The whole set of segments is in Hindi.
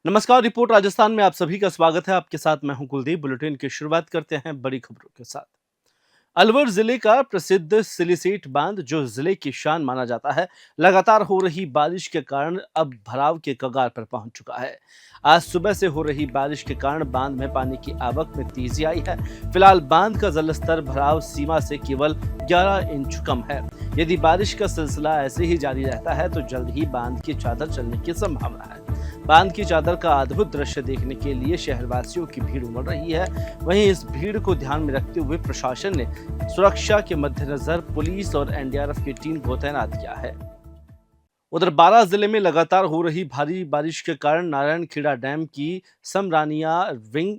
नमस्कार। रिपोर्ट राजस्थान में आप सभी का स्वागत है। आपके साथ मैं हूं कुलदीप। बुलेटिन की शुरुआत करते हैं बड़ी खबरों के साथ। अलवर जिले का प्रसिद्ध सिलीसेट बांध, जो जिले की शान माना जाता है, लगातार हो रही बारिश के कारण अब भराव के कगार पर पहुंच चुका है। आज सुबह से हो रही बारिश के कारण बांध में पानी की आवक में तेजी आई है। फिलहाल बांध का जलस्तर भराव सीमा से केवल 11 इंच कम है। यदि बारिश का सिलसिला ऐसे ही जारी रहता है तो जल्द ही बांध की चादर चलने की संभावना है। बांध की चादर का अद्भुत दृश्य देखने के लिए शहरवासियों की भीड़ उमड़ रही है। वहीं इस भीड़ को ध्यान में रखते हुए प्रशासन ने सुरक्षा के मद्देनजर पुलिस और एनडीआरएफ की टीम को तैनात किया है। उधर बारां जिले में लगातार हो रही भारी बारिश के कारण नारायणखेड़ा डैम की समरानिया रिंग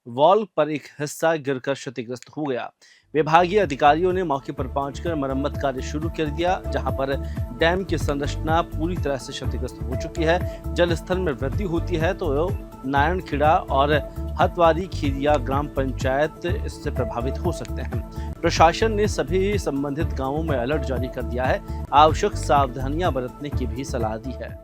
वॉल पर एक हिस्सा गिरकर क्षतिग्रस्त हो गया। विभागीय अधिकारियों ने मौके पर पहुंचकर मरम्मत कार्य शुरू कर दिया, जहां पर डैम की संरचना पूरी तरह से क्षतिग्रस्त हो चुकी है। जल स्तर में वृद्धि होती है तो नारायणखेड़ा और हतवारी खीरिया ग्राम पंचायत इससे प्रभावित हो सकते हैं। प्रशासन ने सभी संबंधित गांवों में अलर्ट जारी कर दिया है। आवश्यक सावधानियां बरतने की भी सलाह दी है।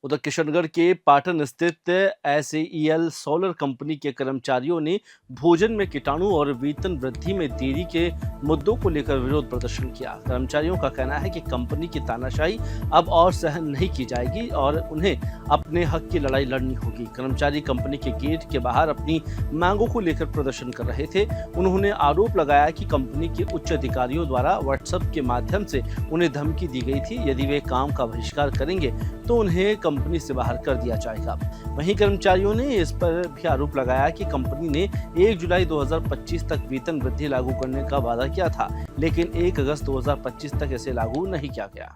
उधर किशनगढ़ के पाटन स्थित एसएईएल सोलर कंपनी के कर्मचारियों ने भोजन में कीटाणु और वेतन वृद्धि में देरी के मुद्दों को लेकर विरोध प्रदर्शन किया। कर्मचारियों का कहना है कि कंपनी की तानाशाही अब और सहन नहीं की जाएगी और उन्हें अपने हक की लड़ाई लड़नी होगी। कर्मचारी कंपनी के गेट के बाहर अपनी मांगों को लेकर प्रदर्शन कर रहे थे। उन्होंने आरोप लगाया कि कंपनी के उच्च अधिकारियों द्वारा व्हाट्सएप के माध्यम से उन्हें धमकी दी गई थी। यदि वे काम का बहिष्कार करेंगे तो उन्हें कंपनी से बाहर कर दिया जाएगा। वहीं कर्मचारियों ने इस पर भी आरोप लगाया कि कंपनी ने 1 जुलाई 2025 तक वेतन वृद्धि लागू करने का वादा किया था, लेकिन 1 अगस्त 2025 तक इसे लागू नहीं किया गया।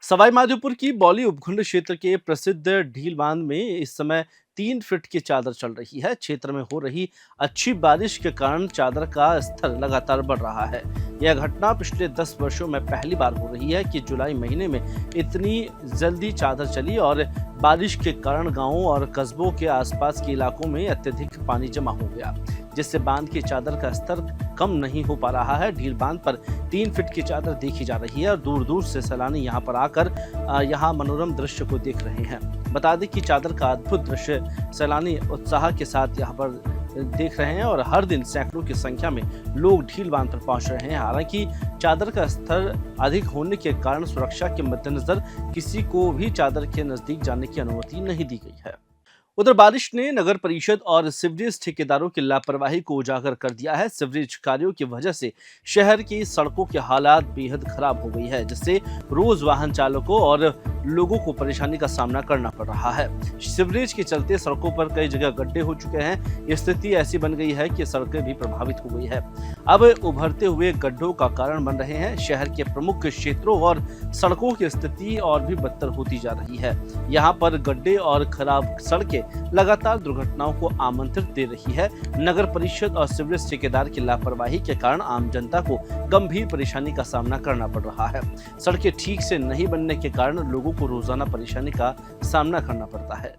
सवाईमाधोपुर की बौली उपखंड क्षेत्र के प्रसिद्ध ढील बांध में इस समय 3 फीट की चादर चल रही है। क्षेत्र में हो रही अच्छी बारिश के कारण चादर का स्तर लगातार बढ़ रहा है। यह घटना पिछले 10 वर्षों में पहली बार हो रही है कि जुलाई महीने में इतनी जल्दी चादर चली और बारिश के कारण गांवों और कस्बों के आसपास के इलाकों में अत्यधिक पानी जमा हो गया, जिससे बांध की चादर का स्तर कम नहीं हो पा रहा है। ढील बांध पर 3 फीट की चादर देखी जा रही है और दूर दूर से सैलानी यहां पर आकर यहां मनोरम दृश्य को देख रहे हैं। बता दें कि चादर का अद्भुत दृश्य सैलानी उत्साह के साथ यहां पर देख रहे हैं और हर दिन सैकड़ों की संख्या में लोग ढील बांध पर पहुंच रहे हैं। हालांकि चादर का स्तर अधिक होने के कारण सुरक्षा के मद्देनजर किसी को भी चादर के नजदीक जाने की अनुमति नहीं दी गई है। उधर बारिश ने नगर परिषद और सीवरेज ठेकेदारों की लापरवाही को उजागर कर दिया है। सीवरेज कार्यों की वजह से शहर की सड़कों के हालात बेहद खराब हो गई है, जिससे रोज वाहन चालकों और लोगों को परेशानी का सामना करना पड़ रहा है। सीवरेज के चलते सड़कों पर कई जगह गड्ढे हो चुके हैं। स्थिति ऐसी बन गई है कि सड़कें भी प्रभावित हो गई है। अब उभरते हुए गड्ढों का कारण बन रहे हैं। शहर के प्रमुख क्षेत्रों और सड़कों की स्थिति और भी बदतर होती जा रही है। यहाँ पर गड्ढे और खराब सड़कें लगातार दुर्घटनाओं को आमंत्रित दे रही है। नगर परिषद और सीवरेज ठेकेदार की लापरवाही के कारण आम जनता को गंभीर परेशानी का सामना करना पड़ रहा है। सड़कें ठीक से नहीं बनने के कारण लोगों को रोजाना परेशानी का सामना करना पड़ता है।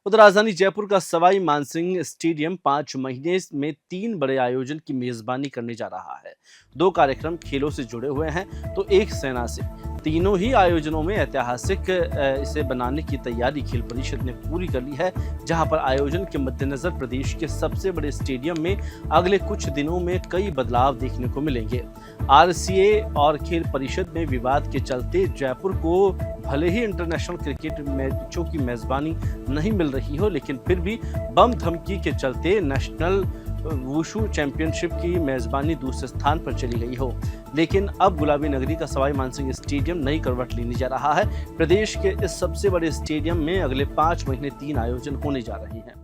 उधर राजधानी जयपुर का सवाई मानसिंह स्टेडियम 5 महीने में 3 बड़े आयोजन की मेजबानी करने जा रहा है। 2 कार्यक्रम खेलों से जुड़े हुए हैं तो एक सेना से। तीनों ही आयोजनों में ऐतिहासिक इसे बनाने की तैयारी खेल परिषद ने पूरी कर ली है, जहां पर आयोजन के मद्देनजर प्रदेश के सबसे बड़े स्टेडियम में अगले कुछ दिनों में कई बदलाव देखने को मिलेंगे। आरसीए और खेल परिषद में विवाद के चलते जयपुर को भले ही इंटरनेशनल क्रिकेट मैचों की मेजबानी नहीं मिल रही हो, लेकिन फिर भी बम धमकी के चलते नेशनल वुशु चैंपियनशिप की मेजबानी दूसरे स्थान पर चली गई हो। लेकिन अब गुलाबी नगरी का सवाई मानसिंह स्टेडियम नई करवट लेने जा रहा है। प्रदेश के इस सबसे बड़े स्टेडियम में अगले 5 महीने 3 आयोजन होने जा रहे हैं।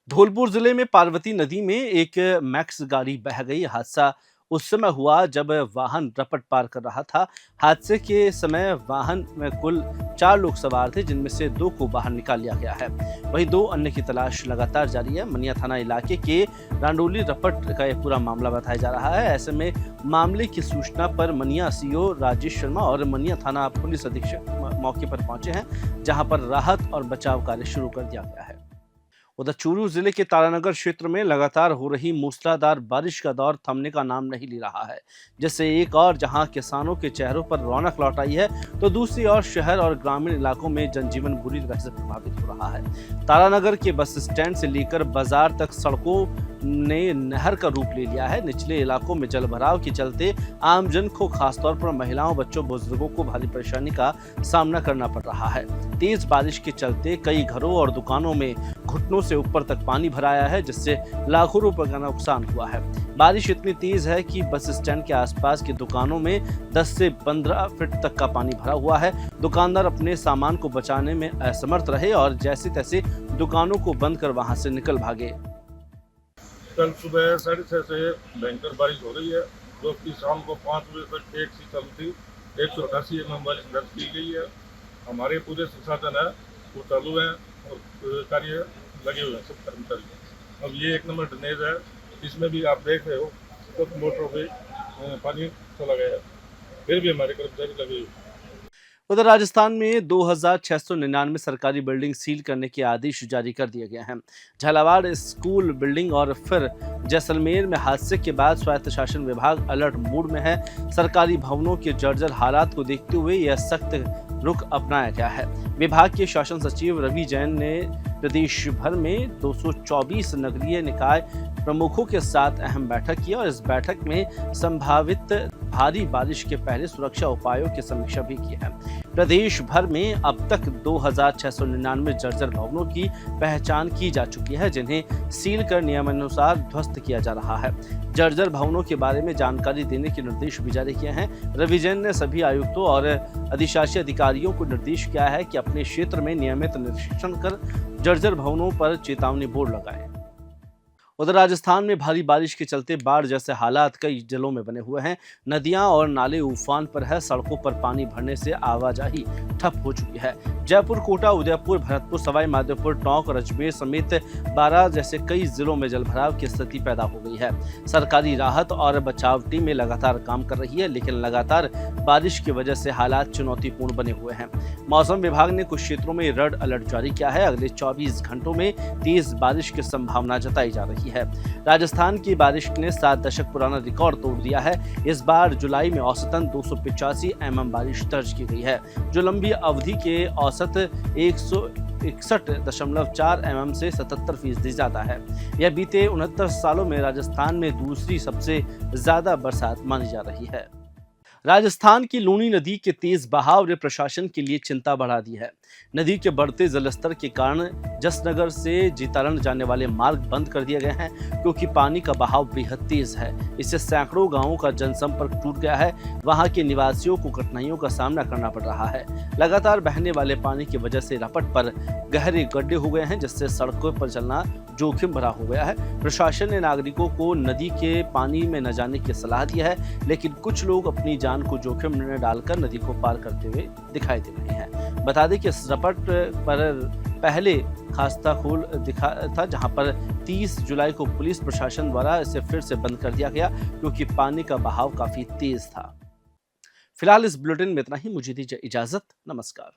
धौलपुर जिले में पार्वती नदी में एक मैक्स गाड़ी बह गई। हादसा उस समय हुआ जब वाहन रपट पार कर रहा था। हादसे के समय वाहन में कुल 4 लोग सवार थे, जिनमें से 2 को बाहर निकाल लिया गया है। वहीं 2 अन्य की तलाश लगातार जारी है। मनिया थाना इलाके के रांडोली रपट का यह पूरा मामला बताया जा रहा है। ऐसे में मामले की सूचना पर मनिया सीओ राजेश शर्मा और मनिया थाना पुलिस अधीक्षक मौके पर पहुंचे हैं, जहां पर राहत और बचाव कार्य शुरू कर दिया गया है। उधर चूरू जिले के तारानगर क्षेत्र में लगातार हो रही मूसलाधार बारिश का दौर थमने का नाम नहीं ले रहा है, जिससे एक और जहां किसानों के चेहरों पर रौनक लौट आई है, तो दूसरी ओर शहर और ग्रामीण इलाकों में जनजीवन बुरी तरह से प्रभावित हो रहा है। तारानगर के बस स्टैंड से लेकर बाजार तक सड़कों ने नहर का रूप ले लिया है। निचले इलाकों में जलभराव के चलते आमजन को, खासतौर पर महिलाओं, बच्चों, बुजुर्गों को भारी परेशानी का सामना करना पड़ रहा है। तेज बारिश के चलते कई घरों और दुकानों में घुटनों से ऊपर तक पानी भरा आया है, जिससे लाखों रुपए का नुकसान हुआ है। बारिश इतनी तेज है कि बस स्टैंड के आसपास की दुकानों में 10 से 15 फीट तक का पानी भरा हुआ है। दुकानदार अपने सामान को बचाने में असमर्थ रहे और जैसे तैसे दुकानों को बंद कर वहां से निकल भागे। कल सुबह 6:30 से भयंकर बारिश हो रही है, जो कि शाम को 5 बजे तक एक सी चालू थी। 188 mm बारिश दर्ज की गई है। हमारे पूरे संसाधन है वो चालू हैं और कार्य लगे हुए हैं सब कर्मचारी। अब ये 1 नंबर ड्रेनेज है, इसमें भी आप देख रहे हो तो मोटरों पे पानी चला गया है, फिर भी हमारे कर्मचारी लगे हुए हैं। उधर राजस्थान में 2699 सरकारी बिल्डिंग सील करने के आदेश जारी कर दिए गए हैं। झालावाड़ स्कूल बिल्डिंग और फिर जैसलमेर में हादसे के बाद स्वायत्त शासन विभाग अलर्ट मोड में है। सरकारी भवनों के जर्जर हालात को देखते हुए यह सख्त रुख अपनाया गया है। विभाग के शासन सचिव रवि जैन ने प्रदेश भर में 224 नगरीय निकाय प्रमुखों के साथ अहम बैठक की और इस बैठक में संभावित भारी बारिश के पहले सुरक्षा उपायों की समीक्षा भी की है। प्रदेश भर में अब तक 2699 जर्जर भवनों की पहचान की जा चुकी है, जिन्हें सील कर नियमानुसार ध्वस्त किया जा रहा है। जर्जर भवनों के बारे में जानकारी देने के निर्देश भी जारी किए हैं। रवि जैन ने सभी आयुक्तों और अधिशासी अधिकारियों को निर्देश किया है कि अपने क्षेत्र में नियमित निरीक्षण कर जर्जर भवनों पर चेतावनी बोर्ड लगाएं। उधर राजस्थान में भारी बारिश के चलते बाढ़ जैसे हालात कई जिलों में बने हुए हैं। नदियां और नाले उफान पर है। सड़कों पर पानी भरने से आवाजाही ठप हो चुकी है। जयपुर, कोटा, उदयपुर, भरतपुर, सवाई माधोपुर, टोंक, अजमेर समेत 12 जैसे कई जिलों में जलभराव की स्थिति पैदा हो गई है। सरकारी राहत और बचाव टीमें लगातार काम कर रही है, लेकिन लगातार बारिश की वजह से हालात चुनौतीपूर्ण बने हुए हैं। मौसम विभाग ने कुछ क्षेत्रों में रेड अलर्ट जारी किया है। अगले 24 घंटों में तेज बारिश की संभावना जताई जा रही है। राजस्थान की बारिश ने 7 दशक पुराना रिकॉर्ड तोड़ दिया है। इस बार जुलाई में औसतन 285 mm बारिश दर्ज की गई है, जो लंबी अवधि के औसत 161.4 mm से 77% ज्यादा है। यह बीते 69 सालों में राजस्थान में दूसरी सबसे ज्यादा बरसात मानी जा रही है। राजस्थान की लूनी नदी के तेज बहाव ने प्रशासन के लिए चिंता बढ़ा दी है। नदी के बढ़ते जलस्तर के कारण जसनगर से जीतारण जाने वाले मार्ग बंद कर दिए गए हैं, क्योंकि पानी का बहाव बेहद तेज है। इससे सैकड़ों गांवों का जनसंपर्क टूट गया है। वहां के निवासियों को कठिनाइयों का सामना करना पड़ रहा है। लगातार बहने वाले पानी की वजह से रपट पर गहरे गड्ढे हो गए हैं, जिससे सड़कों पर चलना जोखिम भरा हो गया है। प्रशासन ने नागरिकों को नदी के पानी में न जाने की सलाह दी है, लेकिन कुछ लोग अपनी जान को जोखिम में डालकर नदी को पार करते हुए दिखाई दे रहे हैं। बता दें कि इस रपट पर पहले खास्ता खोल दिखा था, जहां पर 30 जुलाई को पुलिस प्रशासन द्वारा इसे फिर से बंद कर दिया गया, क्योंकि पानी का बहाव काफी तेज था। फिलहाल इस बुलेटिन में इतना ही। मुझे दीजिए इजाजत। नमस्कार।